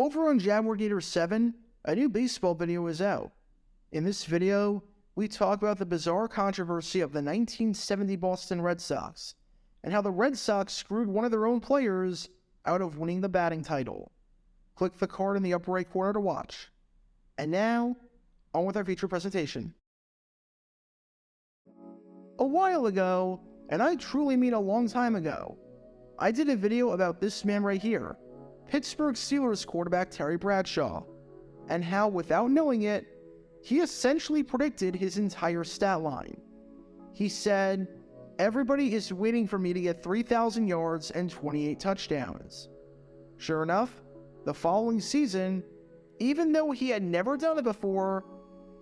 Over on Jaguar Gator 7, a new baseball video is out. In this video, we talk about the bizarre controversy of the 1970 Boston Red Sox, and how the Red Sox screwed one of their own players out of winning the batting title. Click the card in the upper right corner to watch. And now, on with our feature presentation. A while ago, and I truly mean a long time ago, I did a video about this man right here, Pittsburgh Steelers quarterback Terry Bradshaw, and how, without knowing it, he essentially predicted his entire stat line. He said, "Everybody is waiting for me to get 3,000 yards and 28 touchdowns." Sure enough, the following season, even though he had never done it before,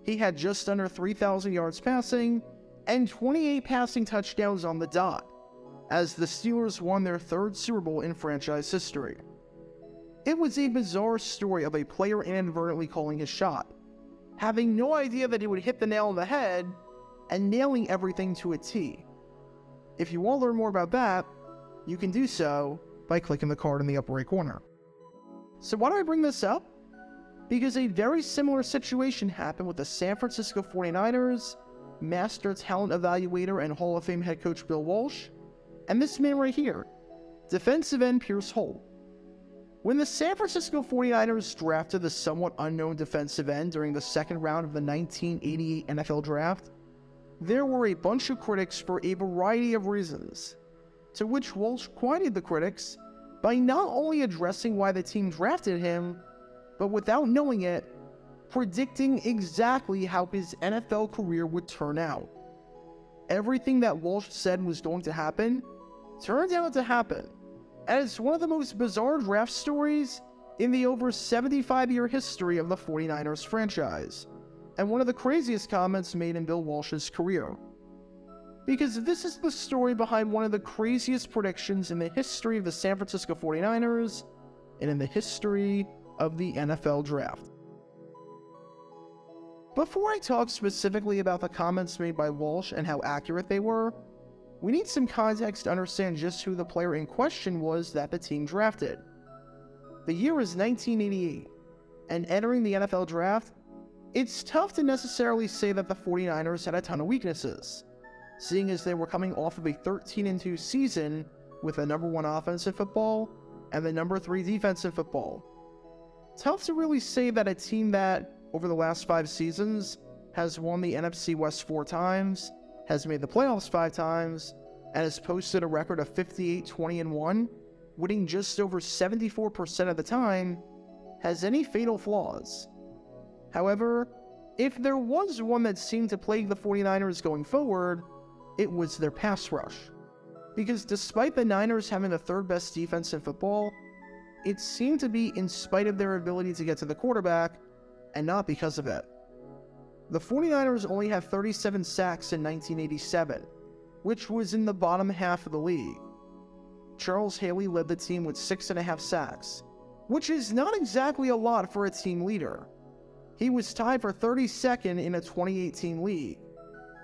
he had just under 3,000 yards passing and 28 passing touchdowns on the dot, as the Steelers won their third Super Bowl in franchise history. It was a bizarre story of a player inadvertently calling his shot, having no idea that he would hit the nail on the head, and nailing everything to a T. If you want to learn more about that, you can do so by clicking the card in the upper right corner. So why do I bring this up? Because a very similar situation happened with the San Francisco 49ers, master talent evaluator and Hall of Fame head coach Bill Walsh, and this man right here, defensive end Pierce Holt. When the San Francisco 49ers drafted the somewhat unknown defensive end during the second round of the 1988 NFL Draft, there were a bunch of critics for a variety of reasons, to which Walsh quieted the critics by not only addressing why the team drafted him, but without knowing it, predicting exactly how his NFL career would turn out. Everything that Walsh said was going to happen turned out to happen, and it's one of the most bizarre draft stories in the over 75-year history of the 49ers franchise, and one of the craziest comments made in Bill Walsh's career. Because this is the story behind one of the craziest predictions in the history of the San Francisco 49ers, and in the history of the NFL Draft. Before I talk specifically about the comments made by Walsh and how accurate they were, we need some context to understand just who the player in question was that the team drafted. The year is 1988, and entering the NFL Draft, it's tough to necessarily say that the 49ers had a ton of weaknesses, seeing as they were coming off of a 13-2 season with the number 1 offense in football and the number 3 defense in football. Tough to really say that a team that, over the last 5 seasons, has won the NFC West 4 times, has made the playoffs 5 times, and has posted a record of 58-20-1, winning just over 74% of the time, has any fatal flaws. However, if there was one that seemed to plague the 49ers going forward, it was their pass rush. Because despite the Niners having the 3rd best defense in football, it seemed to be in spite of their ability to get to the quarterback, and not because of it. The 49ers only had 37 sacks in 1987, which was in the bottom half of the league. Charles Haley led the team with 6.5 sacks, which is not exactly a lot for a team leader. He was tied for 32nd in a 2018 league,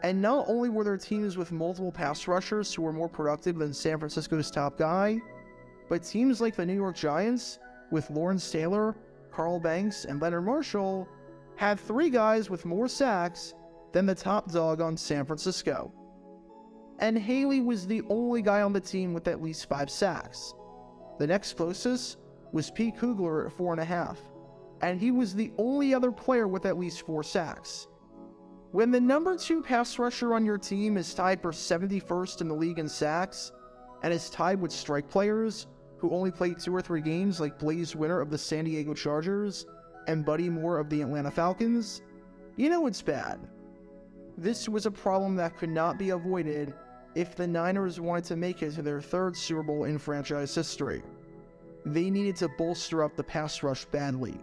and not only were there teams with multiple pass rushers who were more productive than San Francisco's top guy, but teams like the New York Giants, with Lawrence Taylor, Carl Banks, and Leonard Marshall, had 3 guys with more sacks than the top dog on San Francisco. And Haley was the only guy on the team with at least 5 sacks. The next closest was Pete Kugler at 4.5, and he was the only other player with at least 4 sacks. When the number 2 pass rusher on your team is tied for 71st in the league in sacks, and is tied with strike players who only played 2 or 3 games like Blaze Winter of the San Diego Chargers and Buddy Moore of the Atlanta Falcons, you know it's bad. This was a problem that could not be avoided if the Niners wanted to make it to their 3rd Super Bowl in franchise history. They needed to bolster up the pass rush badly.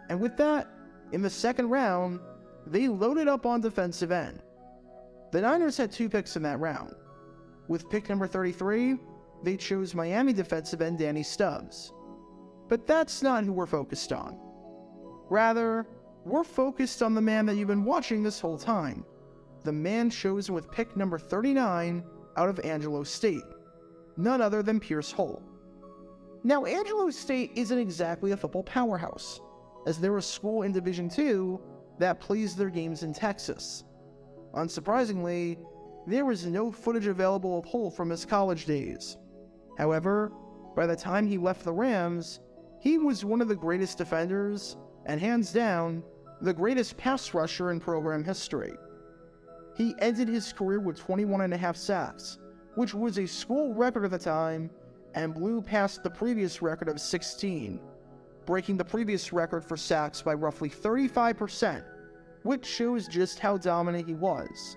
And with that, in the 2nd round, they loaded up on defensive end. The Niners had 2 picks in that round. With pick number 33, they chose Miami defensive end Danny Stubbs. But that's not who we're focused on. Rather, we're focused on the man that you've been watching this whole time, the man chosen with pick number 39 out of Angelo State, none other than Pierce Holt. Now, Angelo State isn't exactly a football powerhouse, as they're a school in Division II that plays their games in Texas. Unsurprisingly, there was no footage available of Holt from his college days. However, by the time he left the Rams, he was one of the greatest defenders, and hands down, the greatest pass rusher in program history. He ended his career with 21.5 sacks, which was a school record at the time, and blew past the previous record of 16, breaking the previous record for sacks by roughly 35%, which shows just how dominant he was.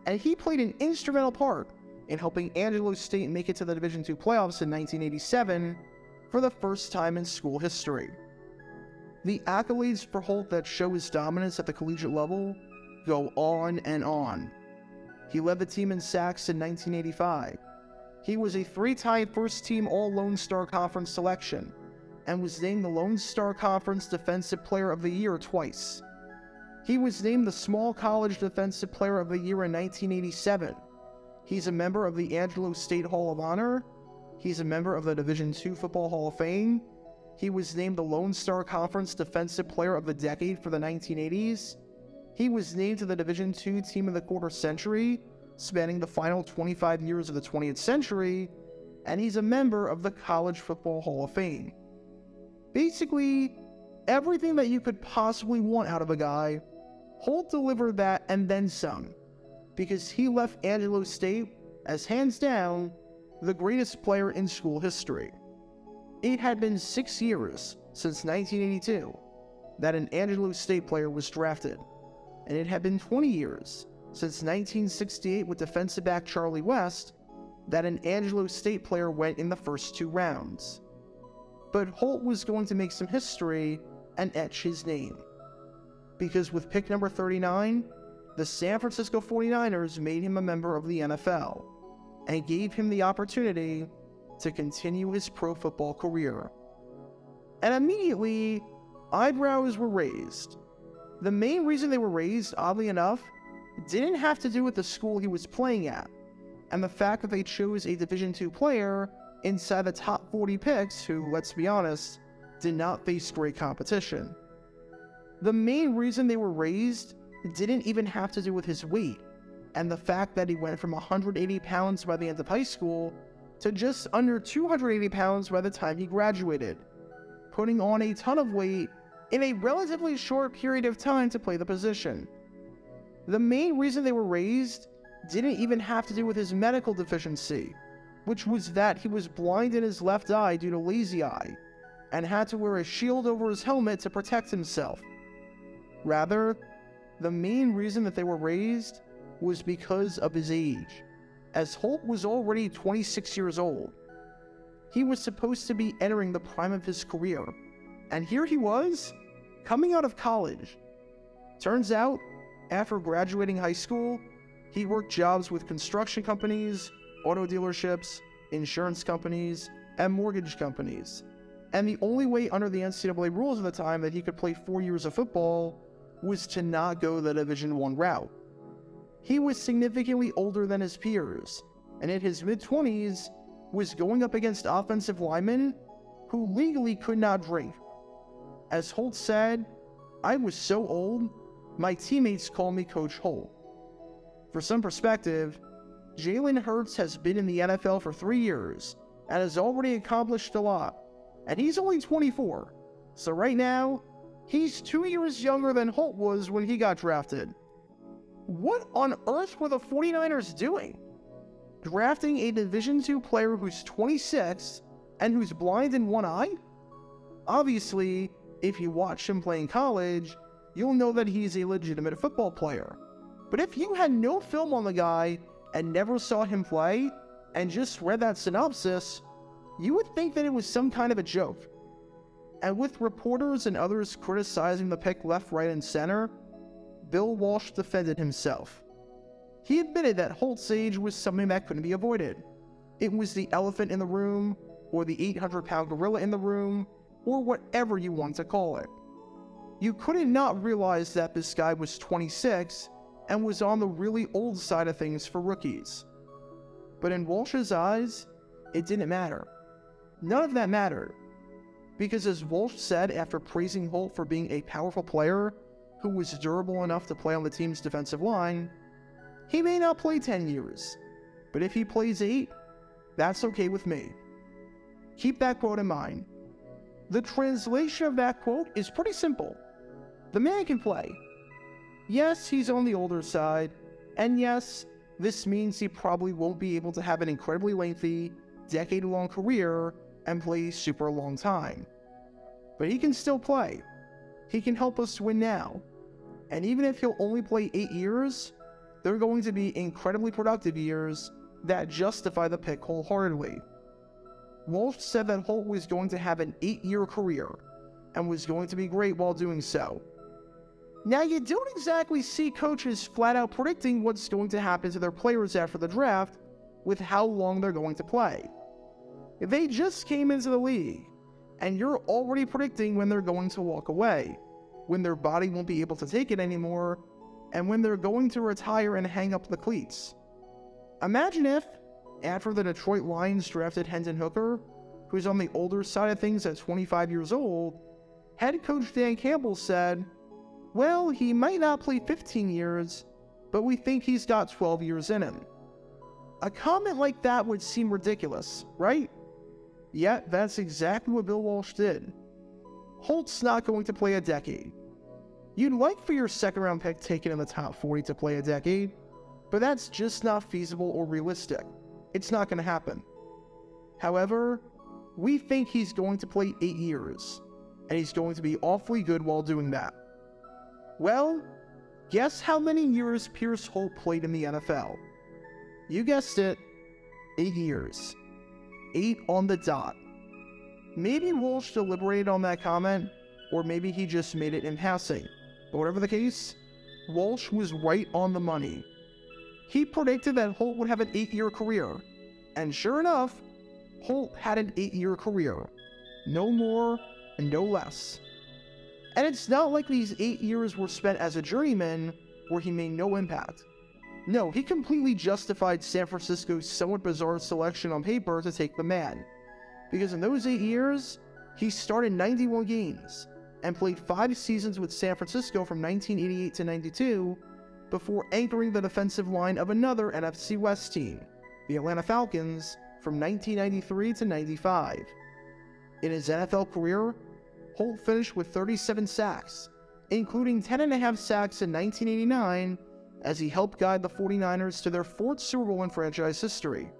And he played an instrumental part in helping Angelo State make it to the Division II playoffs in 1987 for the first time in school history. The accolades for Holt that show his dominance at the collegiate level go on and on. He led the team in sacks in 1985. He was a 3-time first-team All-Lone Star Conference selection, and was named the Lone Star Conference Defensive Player of the Year twice. He was named the Small College Defensive Player of the Year in 1987. He's a member of the Angelo State Hall of Honor. He's a member of the Division II Football Hall of Fame. He was named the Lone Star Conference Defensive Player of the Decade for the 1980s. He was named to the Division II Team of the Quarter Century, spanning the final 25 years of the 20th century, and he's a member of the College Football Hall of Fame. Basically, everything that you could possibly want out of a guy, Holt delivered that and then some, because he left Angelo State as hands down the greatest player in school history. It had been 6 years since 1982 that an Angelo State player was drafted, and it had been 20 years since 1968 with defensive back Charlie West that an Angelo State player went in the first 2 rounds. But Holt was going to make some history and etch his name, because with pick number 39, the San Francisco 49ers made him a member of the NFL and gave him the opportunity to continue his pro football career. And immediately, eyebrows were raised. The main reason they were raised, oddly enough, didn't have to do with the school he was playing at, and the fact that they chose a Division II player inside the top 40 picks who, let's be honest, did not face great competition. The main reason they were raised didn't even have to do with his weight, and the fact that he went from 180 pounds by the end of high school to just under 280 pounds by the time he graduated, putting on a ton of weight in a relatively short period of time to play the position. The main reason they were raised didn't even have to do with his medical deficiency, which was that he was blind in his left eye due to lazy eye, and had to wear a shield over his helmet to protect himself. Rather, the main reason that they were raised was because of his age, as Holt was already 26 years old. He was supposed to be entering the prime of his career, and here he was, coming out of college. Turns out, after graduating high school, he worked jobs with construction companies, auto dealerships, insurance companies, and mortgage companies. And the only way under the NCAA rules at the time that he could play 4 years of football was to not go the Division I route. He was significantly older than his peers, and in his mid-20s was going up against offensive linemen who legally could not drink. As Holt said, "I was so old, my teammates call me Coach Holt." For some perspective, Jalen Hurts has been in the NFL for 3 years and has already accomplished a lot, and he's only 24, so right now, he's 2 years younger than Holt was when he got drafted. What on earth were the 49ers doing? Drafting a Division II player who's 26 and who's blind in one eye? Obviously, if you watch him play in college, you'll know that he's a legitimate football player. But if you had no film on the guy and never saw him play, and just read that synopsis, you would think that it was some kind of a joke. And with reporters and others criticizing the pick left, right, and center, Bill Walsh defended himself. He admitted that Holt's age was something that couldn't be avoided. It was the elephant in the room, or the 800-pound gorilla in the room, or whatever you want to call it. You couldn't not realize that this guy was 26 and was on the really old side of things for rookies. But in Walsh's eyes, it didn't matter. None of that mattered, because as Walsh said after praising Holt for being a powerful player who was durable enough to play on the team's defensive line, he may not play 10 years, but if he plays 8, that's okay with me. Keep that quote in mind. The translation of that quote is pretty simple. The man can play. Yes, he's on the older side, and yes, this means he probably won't be able to have an incredibly lengthy, decade-long career and play super long time. But he can still play. He can help us win now. And even if he'll only play 8 years, they're going to be incredibly productive years that justify the pick wholeheartedly. Walsh said that Holt was going to have an 8-year career and was going to be great while doing so. Now, you don't exactly see coaches flat out predicting what's going to happen to their players after the draft with how long they're going to play. They just came into the league, and you're already predicting when they're going to walk away, when their body won't be able to take it anymore, and when they're going to retire and hang up the cleats. Imagine if, after the Detroit Lions drafted Hendon Hooker, who's on the older side of things at 25 years old, head coach Dan Campbell said, well, he might not play 15 years, but we think he's got 12 years in him. A comment like that would seem ridiculous, right? Yet, that's exactly what Bill Walsh did. Holt's not going to play a decade. You'd like for your second-round pick taken in the top 40 to play a decade, but that's just not feasible or realistic. It's not going to happen. However, we think he's going to play 8 years, and he's going to be awfully good while doing that. Well, guess how many years Pierce Holt played in the NFL? You guessed it, 8 years. 8 on the dot. Maybe Walsh deliberated on that comment, or maybe he just made it in passing. But whatever the case, Walsh was right on the money. He predicted that Holt would have an 8-year career, and sure enough, Holt had an 8-year career. No more and no less. And it's not like these 8 years were spent as a journeyman where he made no impact. No, he completely justified San Francisco's somewhat bizarre selection on paper to take the man. Because in those 8 years, he started 91 games and played 5 seasons with San Francisco from 1988 to 92 before anchoring the defensive line of another NFC West team, the Atlanta Falcons, from 1993 to 95. In his NFL career, Holt finished with 37 sacks, including 10.5 sacks in 1989 as he helped guide the 49ers to their 4th Super Bowl in franchise history,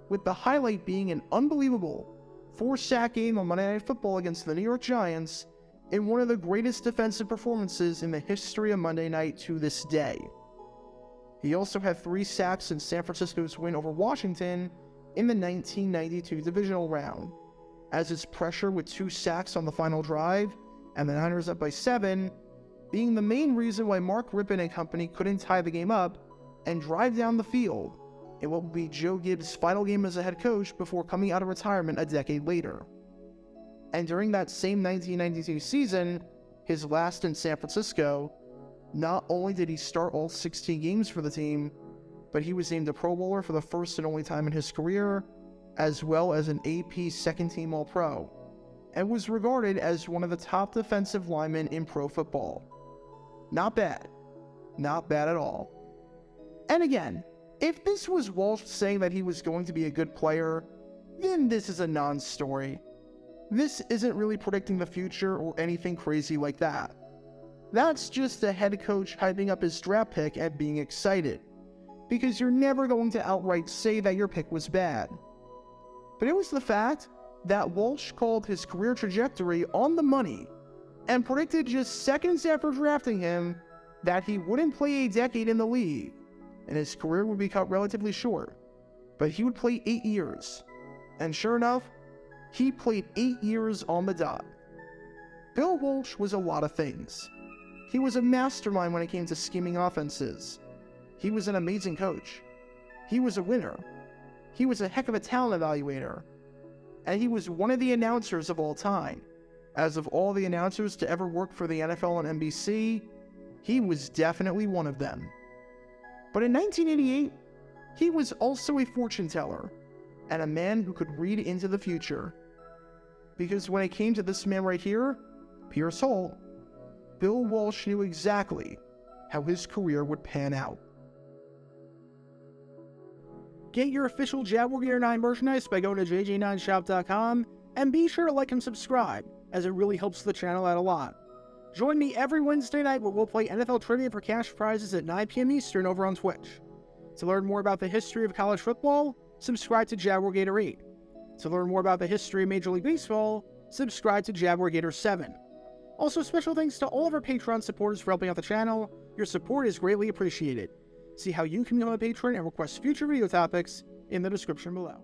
with the highlight being an unbelievable 4-sack game on Monday Night Football against the New York Giants in one of the greatest defensive performances in the history of Monday Night to this day. He also had 3 sacks in San Francisco's win over Washington in the 1992 divisional round, as his pressure with 2 sacks on the final drive and the Niners up by 7 being the main reason why Mark Rippon and company couldn't tie the game up and drive down the field in what would be Joe Gibbs' final game as a head coach before coming out of retirement a decade later. And during that same 1992 season, his last in San Francisco, not only did he start all 16 games for the team, but he was named a Pro Bowler for the first and only time in his career, as well as an AP second-team All-Pro, and was regarded as one of the top defensive linemen in pro football. Not bad. Not bad at all. And again, if this was Walsh saying that he was going to be a good player, then this is a non-story. This isn't really predicting the future or anything crazy like that. That's just a head coach hyping up his draft pick and being excited, because you're never going to outright say that your pick was bad. But it was the fact that Walsh called his career trajectory on the money and predicted just seconds after drafting him that he wouldn't play a decade in the league, and his career would be cut relatively short, but he would play 8 years. And sure enough, he played 8 years on the dot. Bill Walsh was a lot of things. He was a mastermind when it came to scheming offenses. He was an amazing coach. He was a winner. He was a heck of a talent evaluator. And he was one of the announcers of all time. As of all the announcers to ever work for the NFL and NBC, he was definitely one of them. But in 1988, he was also a fortune teller and a man who could read into the future. Because when it came to this man right here, Pierce Holt, Bill Walsh knew exactly how his career would pan out. Get your official Jaguar Gear 9 merchandise by going to jj9shop.com, and be sure to like and subscribe, as it really helps the channel out a lot. Join me every Wednesday night where we'll play NFL Trivia for cash prizes at 9 p.m. Eastern over on Twitch. To learn more about the history of college football, subscribe to Jaguar Gator 8. To learn more about the history of Major League Baseball, subscribe to Jaguar Gator 7. Also, special thanks to all of our Patreon supporters for helping out the channel. Your support is greatly appreciated. See how you can become a patron and request future video topics in the description below.